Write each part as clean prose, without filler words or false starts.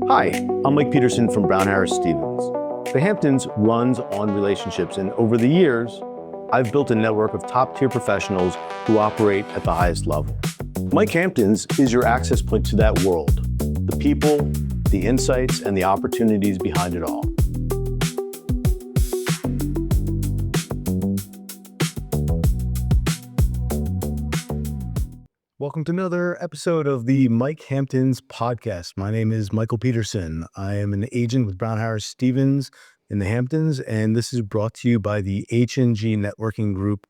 Hi, I'm Mike Peterson from Brown Harris Stevens. The Hamptons runs on relationships, and over the years, I've built a network of top-tier professionals who operate at the highest level. Mic Hamptons is your access point to that world, the people, the insights, and the opportunities behind it all. Welcome to another episode of the Mic Hamptons podcast. My name is Michael Peterson. I am an agent with Brown Harris Stevens in the Hamptons, and this is brought to you by the H&G Networking Group.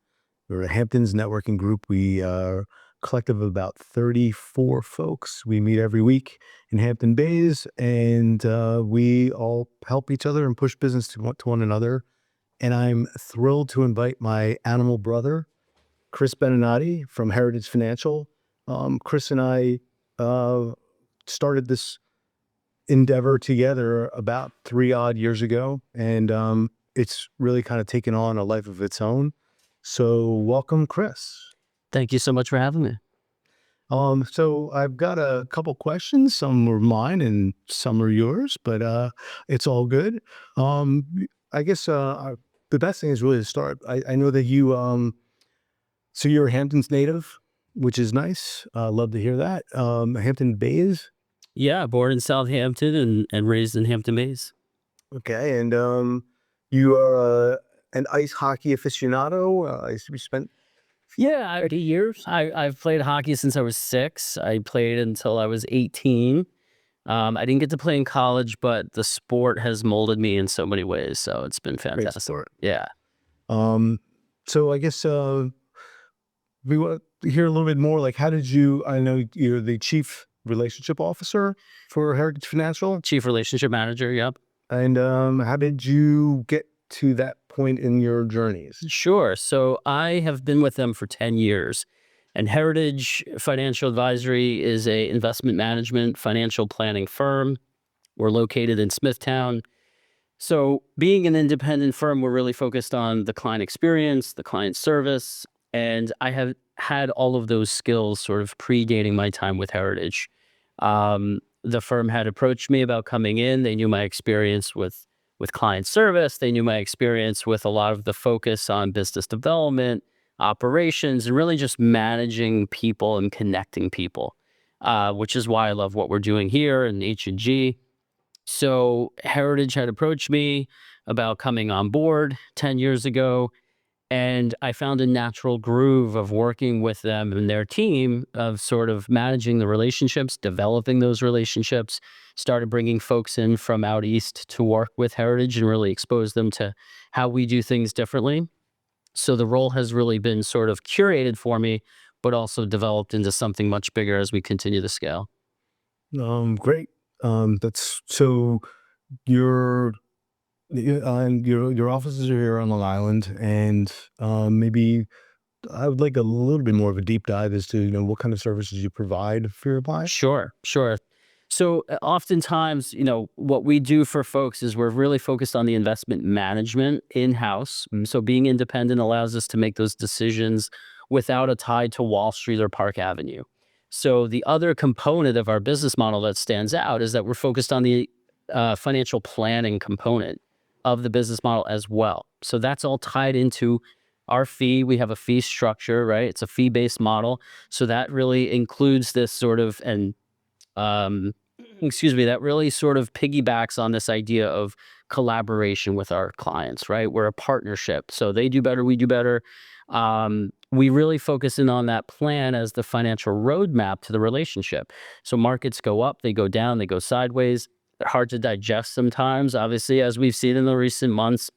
We're a Hamptons Networking Group. We are a collective of about 34 folks. We meet every week in Hampton Bays, and we all help each other and push business to one another. And I'm thrilled to invite my animal brother, Chris Beninati from Heritage Financial. Chris and I started this endeavor together about 3 odd years ago, and it's really kind of taken on a life of its own. So welcome, Chris. Thank you so much for having me. So I've got a couple questions. Some are mine and some are yours, but it's all good. I guess the best thing is really to start. I know that so you're a Hamptons native, which is nice. Love to hear that. Hampton Bays. Yeah, born in Southampton and raised in Hampton Bays. Okay, and you are an ice hockey aficionado. You spent. Yeah, 30 years. I've played hockey since I was 6. I played until I was 18. I didn't get to play in college, but the sport has molded me in so many ways. So it's been fantastic. Great sport. Yeah. So I guess we want to hear a little bit more. Like, how did you? I know you're the chief relationship officer for Heritage Financial. Chief relationship manager. Yep. And how did you get to that point in your journeys? Sure. So I have been with them for 10 years. And Heritage Financial Advisory is a investment management financial planning firm. We're located in Smithtown. So being an independent firm, we're really focused on the client experience, the client service. And I have had all of those skills sort of predating my time with Heritage. The firm had approached me about coming in. They knew my experience with client service. They knew my experience with a lot of the focus on business development, operations, and really just managing people and connecting people, which is why I love what we're doing here in H&G. So Heritage had approached me about coming on board 10 years ago. And I found a natural groove of working with them and their team of sort of managing the relationships, developing those relationships, started bringing folks in from out east to work with Heritage and really expose them to how we do things differently. So the role has really been sort of curated for me, but also developed into something much bigger as we continue to scale. Great. That's so your offices are here on Long Island, and maybe I would like a little bit more of a deep dive as to what kind of services you provide for your clients. Sure. So oftentimes, what we do for folks is we're really focused on the investment management in-house. So being independent allows us to make those decisions without a tie to Wall Street or Park Avenue. So the other component of our business model that stands out is that we're focused on the financial planning component of the business model as well. So that's all tied into our fee. We have a fee structure, right? It's a fee-based model. So that really includes this sort of, that really sort of piggybacks on this idea of collaboration with our clients, right? We're a partnership. So they do better, we do better. We really focus in on that plan as the financial roadmap to the relationship. So markets go up, they go down, they go sideways. They're hard to digest sometimes, obviously, as we've seen in the recent months,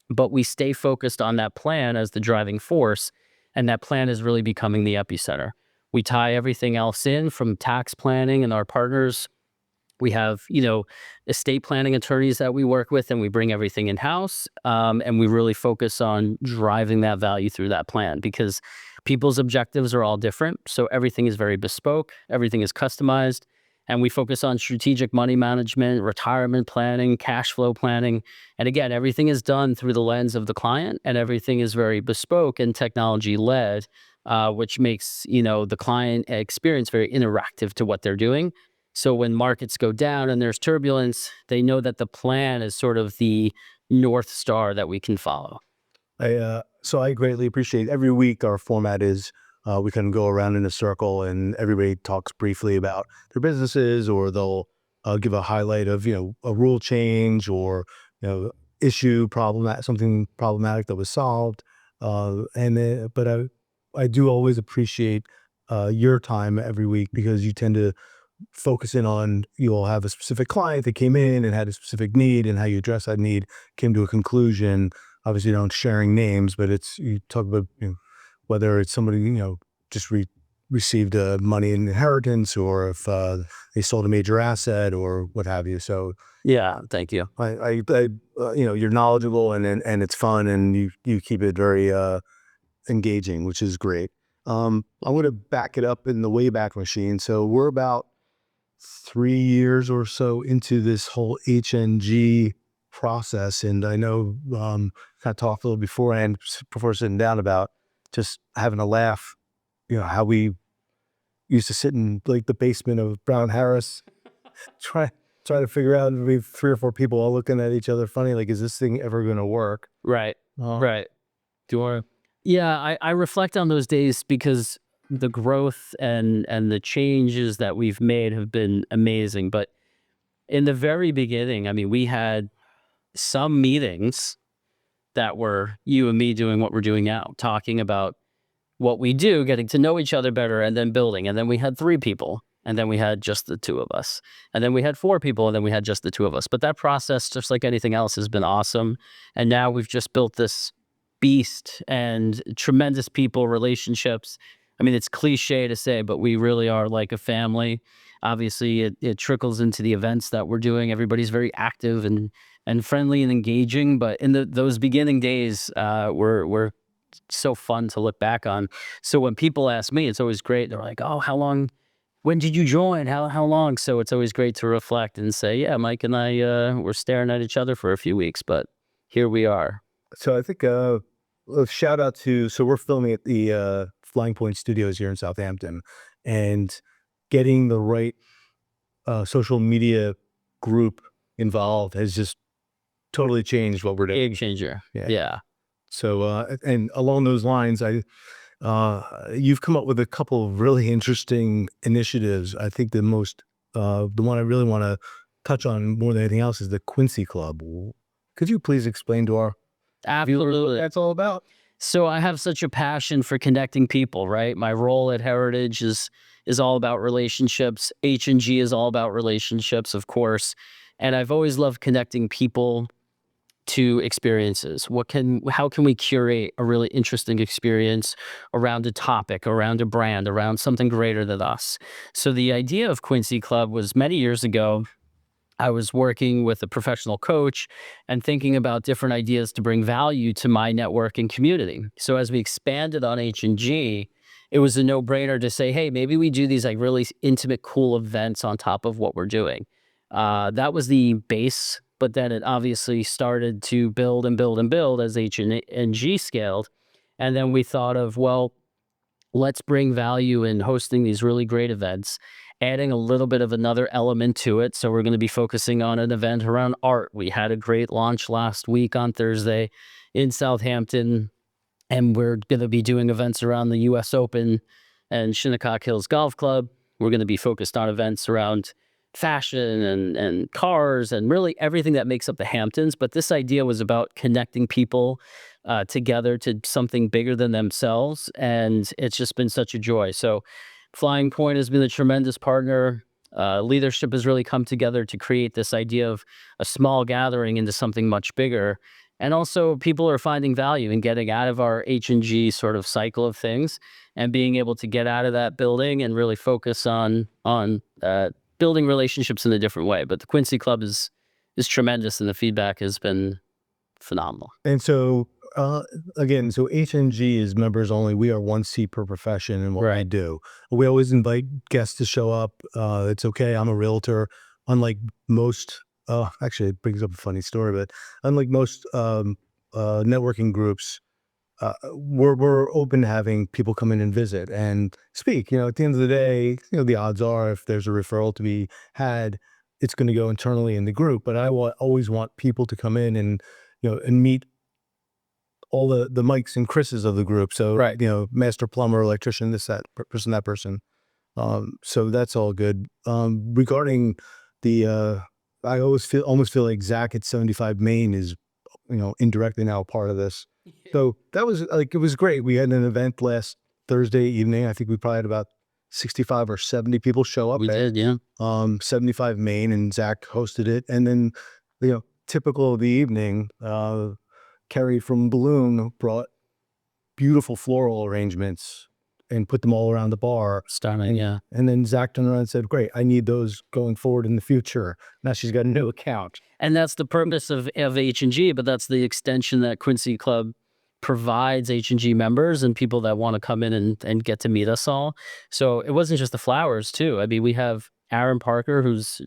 but we stay focused on that plan as the driving force, and that plan is really becoming the epicenter. We tie everything else in from tax planning and our partners. We have, estate planning attorneys that we work with, and we bring everything in-house, and we really focus on driving that value through that plan because people's objectives are all different. So everything is very bespoke, everything is customized. And we focus on strategic money management, retirement planning, cash flow planning. And again, everything is done through the lens of the client, and everything is very bespoke and technology-led, which makes, the client experience very interactive to what they're doing. So when markets go down and there's turbulence, they know that the plan is sort of the North Star that we can follow. So I greatly appreciate every week our format is we can go around in a circle and everybody talks briefly about their businesses, or they'll give a highlight of, a rule change or, issue problem, something problematic that was solved. But I do always appreciate your time every week, because you tend to focus in on, you'll have a specific client that came in and had a specific need, and how you address that need, came to a conclusion. Obviously, you don't sharing names, but you talk about, whether it's somebody, just received money in inheritance, or if they sold a major asset or what have you. So Yeah, thank you. you're knowledgeable, and it's fun, and you keep it very engaging, which is great. I'm going to back it up in the Wayback Machine. So we're about 3 years or so into this whole HNG process. And I know, kind of talked a little beforehand, before sitting down, about just having a laugh, how we used to sit in like the basement of Brown Harris, try, try to figure out, we have 3 or 4 people all looking at each other funny, like, is this thing ever going to work? Right. Uh, Right. do you want to? Yeah, I reflect on those days because the growth and the changes that we've made have been amazing. But in the very beginning, I mean, we had some meetings that were you and me doing what we're doing now, talking about what we do, getting to know each other better, and then building. And then we had 3 people, and then we had just the 2 of us. And then we had 4 people, and then we had just the 2 of us. But that process, just like anything else, has been awesome. And now we've just built this beast and tremendous people relationships. I mean, it's cliche to say, but we really are like a family. Obviously, it trickles into the events that we're doing. Everybody's very active and friendly and engaging. But in those beginning days, we're so fun to look back on. So when people ask me, it's always great. They're like, "Oh, how long? When did you join? How long?" So it's always great to reflect and say, "Yeah, Mike and I were staring at each other for a few weeks, but here we are." So I think a shout out to, so we're filming at the Flying Point Studios here in Southampton, and getting the right social media group involved has just totally changed what we're doing. Game changer. Yeah. Yeah. So and along those lines, you've come up with a couple of really interesting initiatives. I think the one I really want to touch on more than anything else is the Quincy Club. Could you please explain to our viewers what Absolutely. that's all about? So I have such a passion for connecting people, right? My role at Heritage is all about relationships. H&G is all about relationships, of course. And I've always loved connecting people to experiences. How can we curate a really interesting experience around a topic, around a brand, around something greater than us? So the idea of Quincy Club was many years ago. I was working with a professional coach and thinking about different ideas to bring value to my networking community. So as we expanded on H&G, it was a no-brainer to say, hey, maybe we do these like really intimate, cool events on top of what we're doing. That was the base, but then it obviously started to build and build and build as H&G scaled. And then we thought of, well, let's bring value in hosting these really great events, adding a little bit of another element to it. So we're going to be focusing on an event around art. We had a great launch last week on Thursday in Southampton, and we're going to be doing events around the US Open and Shinnecock Hills Golf Club. We're going to be focused on events around fashion and cars and really everything that makes up the Hamptons. But this idea was about connecting people together to something bigger than themselves. And it's just been such a joy. So Flying Point has been a tremendous partner. Leadership has really come together to create this idea of a small gathering into something much bigger. And also people are finding value in getting out of our H&G sort of cycle of things and being able to get out of that building and really focus on building relationships in a different way. But the Quincy Club is tremendous, and the feedback has been phenomenal. And so, again, so HNG is members only. We are one seat per profession in what we Right. do. We always invite guests to show up. It's okay. I'm a realtor. Unlike most, actually, it brings up a funny story, but unlike most networking groups, we're open to having people come in and visit and speak. At the end of the day, the odds are if there's a referral to be had, it's going to go internally in the group. But always want people to come in and and meet all the Mikes and Chris's of the group. So Right. master plumber, electrician, this person, that person. So that's all good. Regarding the, I almost feel like Zach at 75 Main is, indirectly now a part of this. So that was like, it was great. We had an event last Thursday evening. I think we probably had about 65 or 70 people show up We at, did, yeah. 75 Main, and Zach hosted it. And then, typical of the evening, Kerry from Balloon brought beautiful floral arrangements and put them all around the bar. Stunning, yeah. And then Zach turned around and said, "Great, I need those going forward in the future." Now she's got a new account. And that's the purpose of H&G, but that's the extension that Quincy Club provides H&G members and people that want to come in and get to meet us all. So it wasn't just the flowers too. I mean, we have Aaron Parker, who's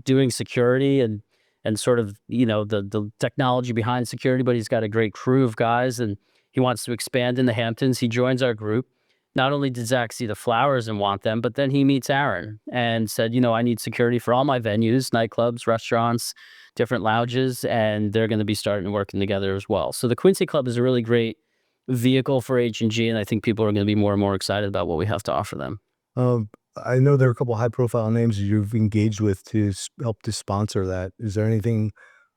doing security and sort of, the technology behind security, but he's got a great crew of guys and he wants to expand in the Hamptons. He joins our group. Not only did Zach see the flowers and want them, but then he meets Aaron and said, I need security for all my venues, nightclubs, restaurants, different lounges, and they're going to be starting working together as well. So the Quincy Club is a really great vehicle for H&G, and I think people are going to be more and more excited about what we have to offer them. I know there are a couple high profile names you've engaged with to help to sponsor that. Is there anything,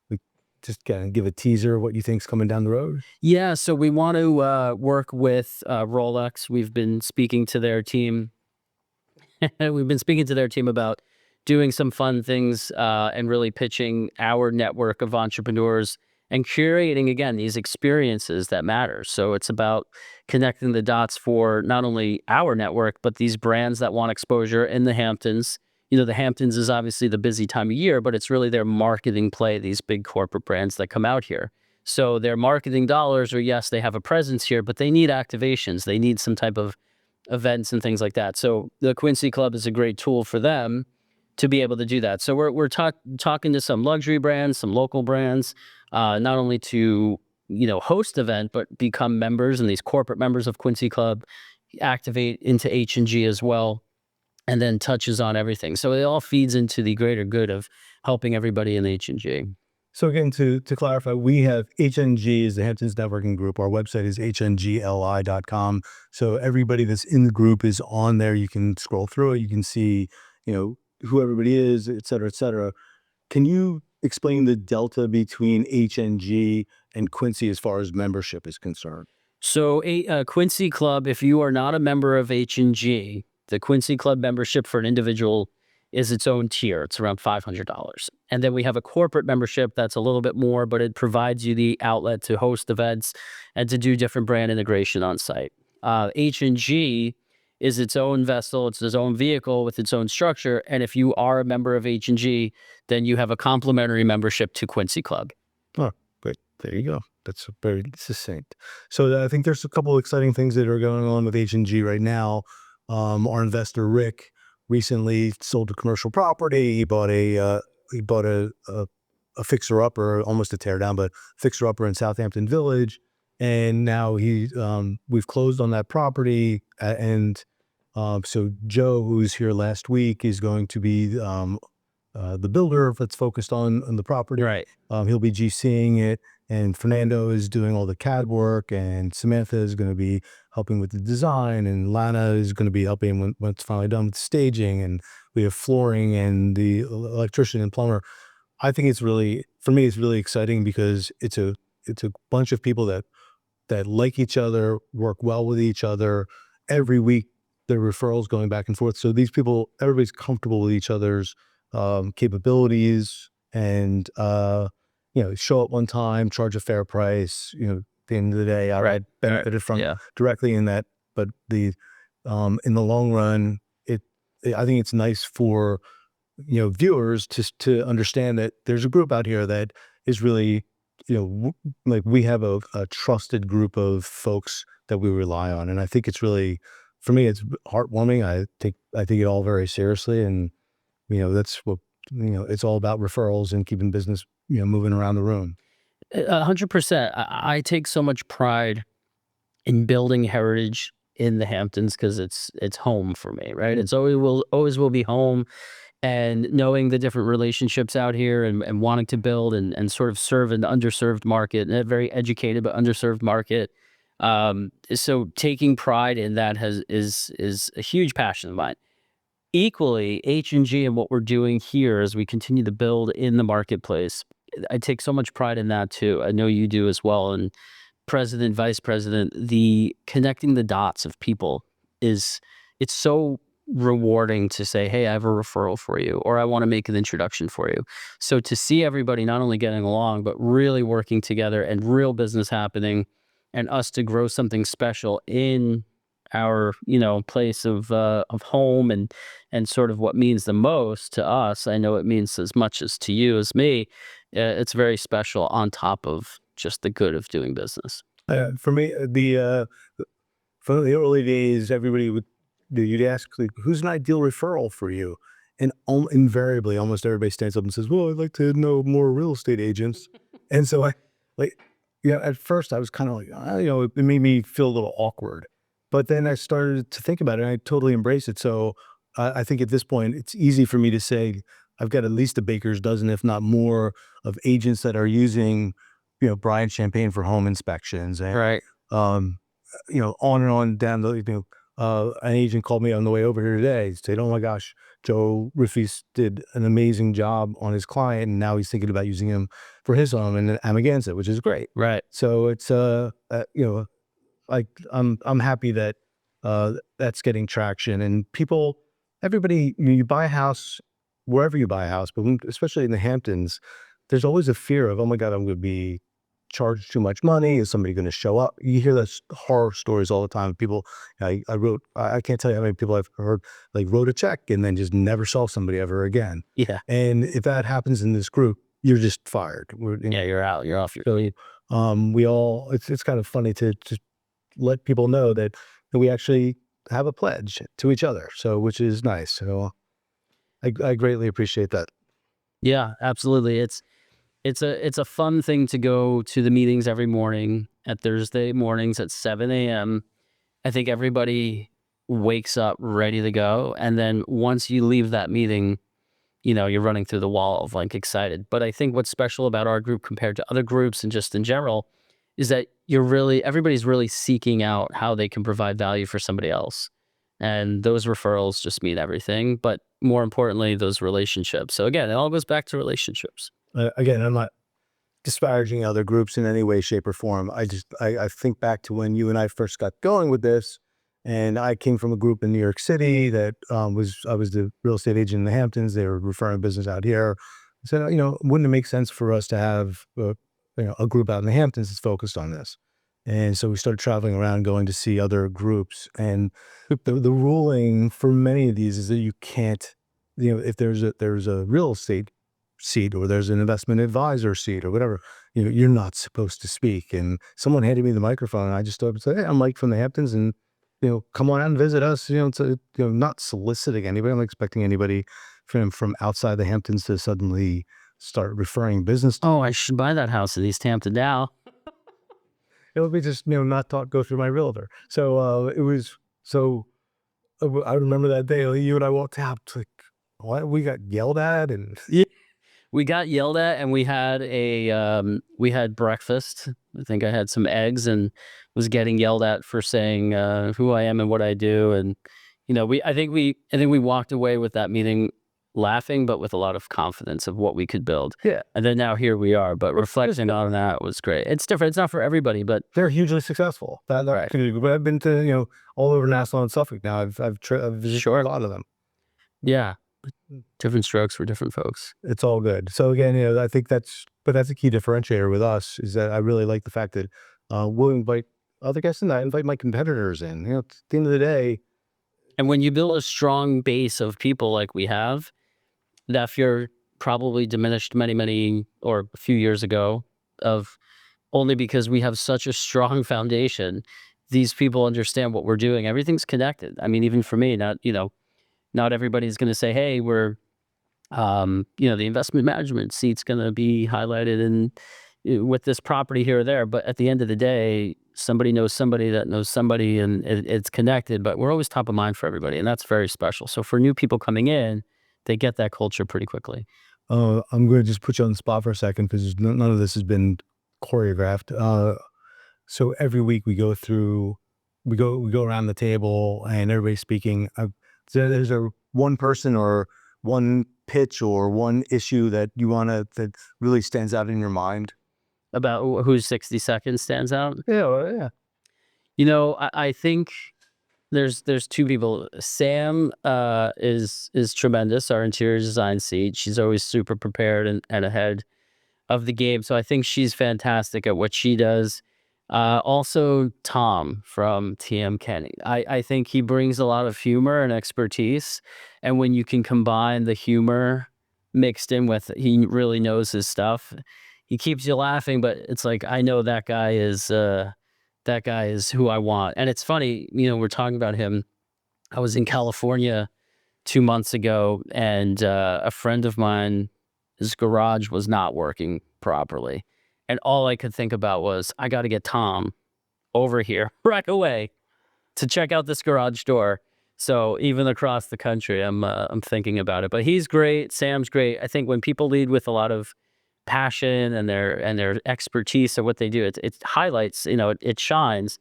like, just kind of give a teaser of what you think's coming down the road? Yeah, so we want to work with Rolex. We've been speaking to their team. We've been speaking to their team about doing some fun things and really pitching our network of entrepreneurs and curating, again, these experiences that matter. So it's about connecting the dots for not only our network, but these brands that want exposure in the Hamptons. The Hamptons is obviously the busy time of year, but it's really their marketing play, these big corporate brands that come out here. So their marketing dollars are, yes, they have a presence here, but they need activations. They need some type of events and things like that. So the Quincy Club is a great tool for them to be able to do that. So we're talking to some luxury brands, some local brands, not only to host event, but become members and these corporate members of Quincy Club, activate into H&G as well, and then touches on everything. So it all feeds into the greater good of helping everybody in H&G. So again, to clarify, we have HNG is the Hamptons Networking Group. Our website is hngli.com. So everybody that's in the group is on there. You can scroll through it. You can see, who everybody is, et cetera, et cetera. Can you explain the delta between HNG and Quincy as far as membership is concerned? So a Quincy Club, if you are not a member of H&G, the Quincy Club membership for an individual is its own tier. It's around $500. And then we have a corporate membership that's a little bit more, but it provides you the outlet to host events and to do different brand integration on site. H&G is its own vessel. It's its own vehicle with its own structure. And if you are a member of H&G, then you have a complimentary membership to Quincy Club. Oh, great. There you go. That's very succinct. So I think there's a couple of exciting things that are going on with H&G right now. Our investor, Rick, recently sold a commercial property. He bought a fixer upper, almost a tear down, but fixer upper in Southampton Village. And now we've closed on that property. So Joe, who's here last week, is going to be the builder that's focused on the property. Right. He'll be GCing it, and Fernando is doing all the CAD work, and Samantha is going to be helping with the design, and Lana is going to be helping when it's finally done with the staging, and we have flooring and the electrician and plumber. I think for me, it's really exciting because it's a bunch of people that like each other, work well with each other. Every week, there are referrals going back and forth. So these people, everybody's comfortable with each other's capabilities, and show up one time, charge a fair price. At the end of the day, I benefited from directly in that. But in the long run, I think it's nice for viewers to understand that there's a group out here that is really, like, we have a trusted group of folks that we rely on, and I think it's really, for me, it's heartwarming. I take it all very seriously, and that's what it's all about: referrals and keeping business moving around the room. 100%. I take so much pride in building heritage in the Hamptons because it's home for me, right? It's always will be home, and knowing the different relationships out here and wanting to build and sort of serve an underserved market, a very educated but underserved market. So taking pride in that is a huge passion of mine. Equally, H&G and what we're doing here as we continue to build in the marketplace, I take so much pride in that too. I know you do as well. And president, vice president, the connecting the dots of people is it's so rewarding to say, hey, I have a referral for you, or I want to make an introduction for you. So to see everybody not only getting along, but really working together and real business happening, and us to grow something special in our place of home and sort of what means the most to us. I know it means as much as to you as me. It's very special on top of just the good of doing business. For me, from the early days, everybody would you'd ask like, "Who's an ideal referral for you?" And invariably, almost everybody stands up and says, "Well, I'd like to know more real estate agents." And so I like, at first I was kind of like, it made me feel a little awkward. But then I started to think about it, and I totally embrace it. So I think at this point, it's easy for me to say I've got at least a baker's dozen, if not more, of agents that are using, Brian Champagne for home inspections, and Right. um, on and on down the, an agent called me on the way over here today, said, "Oh my gosh, Joe Riffis did an amazing job on his client, and now he's thinking about using him for his home, and I'm against it," which is great. Right. So it's, like I'm happy that that's getting traction, and everybody, you buy a house wherever you buy a house, but especially in the Hamptons, there's always a fear of, oh my God, I'm going to be charged too much money. Is somebody going to show up? You hear those horror stories all the time. People, I can't tell you how many people I've heard like wrote a check and then just never saw somebody ever again. Yeah. And if that happens in this group, you're just fired. Yeah. You're out. You're off. So we all, it's kind of funny to let people know that we actually have a pledge to each other. So, which is nice. So I greatly appreciate that. Yeah. Absolutely. It's a fun thing to go to the meetings every morning at Thursday mornings at 7 a.m. I think everybody wakes up ready to go, and then once you leave that meeting, you're running through the wall of like excited. But I think what's special about our group compared to other groups and just in general is that everybody's really seeking out how they can provide value for somebody else. And those referrals just mean everything, but more importantly, those relationships. So again, it all goes back to relationships. Again, I'm not disparaging other groups in any way, shape, or form. I think back to when you and I first got going with this, and I came from a group in New York City that I was the real estate agent in the Hamptons. They were referring business out here. So wouldn't it make sense for us to have a group out in the Hamptons that's focused on this? And so we started traveling around, going to see other groups. And the ruling for many of these is that you can't, if there's a real estate seat or there's an investment advisor seat or whatever, you're not supposed to speak. And someone handed me the microphone, and I just stood up and said, "Hey, I'm Mike from the Hamptons, and come on out and visit us." Not soliciting anybody. I'm not expecting anybody from outside the Hamptons to suddenly start referring business. Oh, I should buy that house in East Hampton now. It would be just not talk go through my realtor. So it was so. I remember that day you and I walked out. It's like, what, we got yelled at, and Yeah. We got yelled at, and we had breakfast. I think I had some eggs and was getting yelled at for saying who I am and what I do. And I think we walked away with that meeting laughing, but with a lot of confidence of what we could build. yeah, And then now here we are. But reflecting on that was great. It's different. It's not for everybody, but they're hugely successful. right. But I've been to all over Nassau and Suffolk now. I've visited Sure. a lot of them. Yeah. Different strokes for different folks. It's all good. So again, I think that's a key differentiator with us, is that I really like the fact that we'll invite other guests in. I invite my competitors in. At the end of the day, And when you build a strong base of people like we have, that fear probably diminished many, many, or a few years ago, of only because we have such a strong foundation. These people understand what we're doing. Everything's connected. I mean, even for me, not everybody's going to say, "Hey, the investment management seat's going to be highlighted in with this property here or there." But at the end of the day, somebody knows somebody that knows somebody, and it's connected, but we're always top of mind for everybody, and that's very special. So for new people coming in, they get that culture pretty quickly. I'm going to just put you on the spot for a second because none of this has been choreographed. So every week we go around the table and everybody's speaking. So there's one person or one pitch or one issue that that really stands out in your mind? About whose 60 seconds stands out? Yeah, well, yeah. I think there's two people. Sam is tremendous, our interior design seat. She's always super prepared and ahead of the game. So I think she's fantastic at what she does. Also, Tom from TM Kenny. I think he brings a lot of humor and expertise. And when you can combine the humor mixed in with, he really knows his stuff. He keeps you laughing, but it's like, I know that guy is who I want. And it's funny, we're talking about him. I was in California 2 months ago, and a friend of mine, his garage was not working properly. And all I could think about was, I got to get Tom over here right away to check out this garage door. So even across the country, I'm thinking about it. But he's great. Sam's great. I think when people lead with a lot of passion and their expertise of what they do, it highlights, it shines.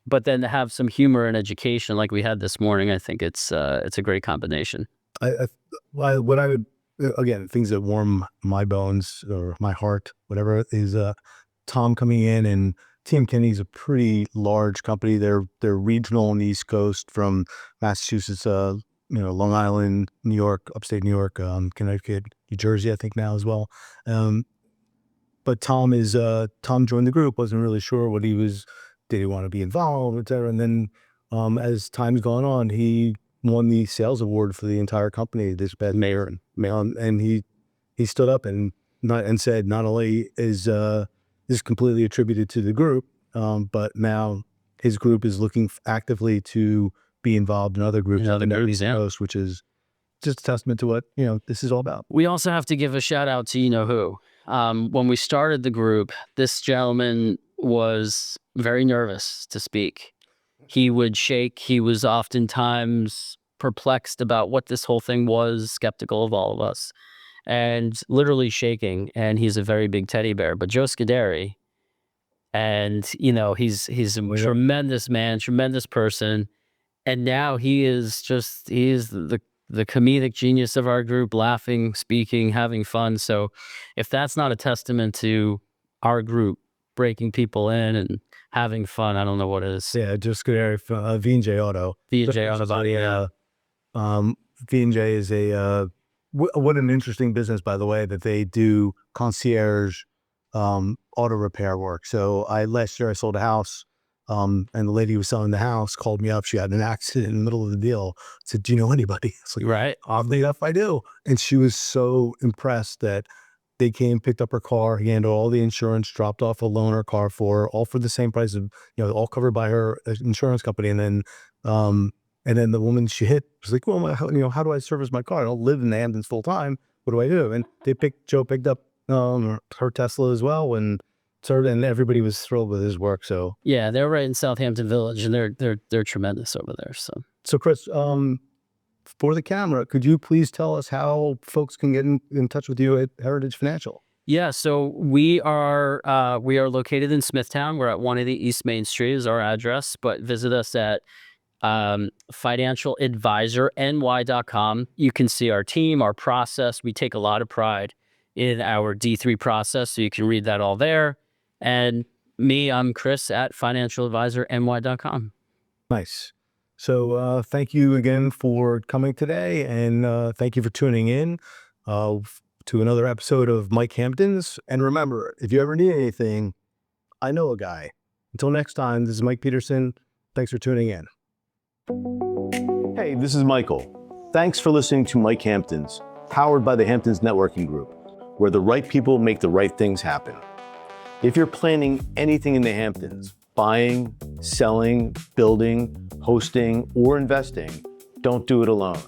But then to have some humor and education like we had this morning, I think it's a great combination. What I would, again, things that warm my bones or my heart, whatever, is Tom coming in, and TM Kenny's a pretty large company. They're regional on the East Coast, from Massachusetts, Long Island, New York, upstate New York, Connecticut, New Jersey, I think now as well. But Tom joined the group, wasn't really sure what did he want to be involved, et cetera. And then as time's gone on, he won the sales award for the entire company this past mayor, and he stood up and said, not only is this completely attributed to the group, but now his group is looking actively to be involved in other groups on the East Coast, which is just a testament to what this is all about. We also have to give a shout out to who. When we started the group, this gentleman was very nervous to speak. He would shake. He was oftentimes perplexed about what this whole thing was, skeptical of all of us, and literally shaking. And he's a very big teddy bear. But Joe Scuderi, and he's a tremendous man, tremendous person, and now he is the comedic genius of our group, laughing, speaking, having fun. So if that's not a testament to our group breaking people in and having fun, I don't know what is. Yeah, just V&J Auto. V&J Auto, yeah. V&J is what an interesting business, by the way, that they do concierge auto repair work. So last year I sold a house, and the lady who was selling the house called me up. She had an accident in the middle of the deal. I said, "Do you know anybody?" It's like, right. Oddly enough, I do. And she was so impressed that they came, picked up her car, handled all the insurance, dropped off a loaner car for her, all for the same price of, all covered by her insurance company. And then the woman she hit was like, "Well, how do I service my car? I don't live in the Hamptons full time. What do I do?" And Joe picked up her Tesla as well, and everybody was thrilled with his work. So yeah, they're right in Southampton Village, and they're tremendous over there. So Chris, for the camera, could you please tell us how folks can get in touch with you at Heritage Financial? Yeah, so we are located in Smithtown. We're at 180 East Main Street is our address, but visit us at financialadvisorny.com. You can see our team, our process. We take a lot of pride in our D3 process, so you can read that all there. And me, I'm Chris at financialadvisorny.com. Nice. So thank you again for coming today, and thank you for tuning in to another episode of Mic Hamptons. And remember, if you ever need anything, I know a guy. Until next time, this is Mike Peterson. Thanks for tuning in. Hey, this is Michael. Thanks for listening to Mic Hamptons, powered by the Hamptons Networking Group, where the right people make the right things happen. If you're planning anything in the Hamptons, buying, selling, building, hosting, or investing, don't do it alone.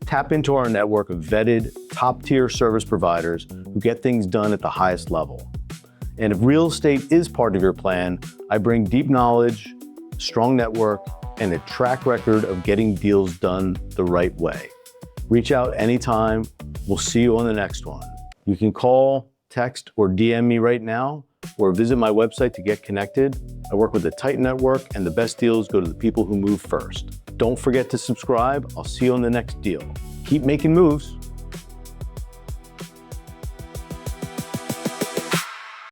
Tap into our network of vetted, top-tier service providers who get things done at the highest level. And if real estate is part of your plan, I bring deep knowledge, strong network, and a track record of getting deals done the right way. Reach out anytime. We'll see you on the next one. You can call, text, or DM me right now, or visit my website to get connected. I work with a tight network, and the best deals go to the people who move first. Don't forget to subscribe. I'll see you on the next deal. Keep making moves.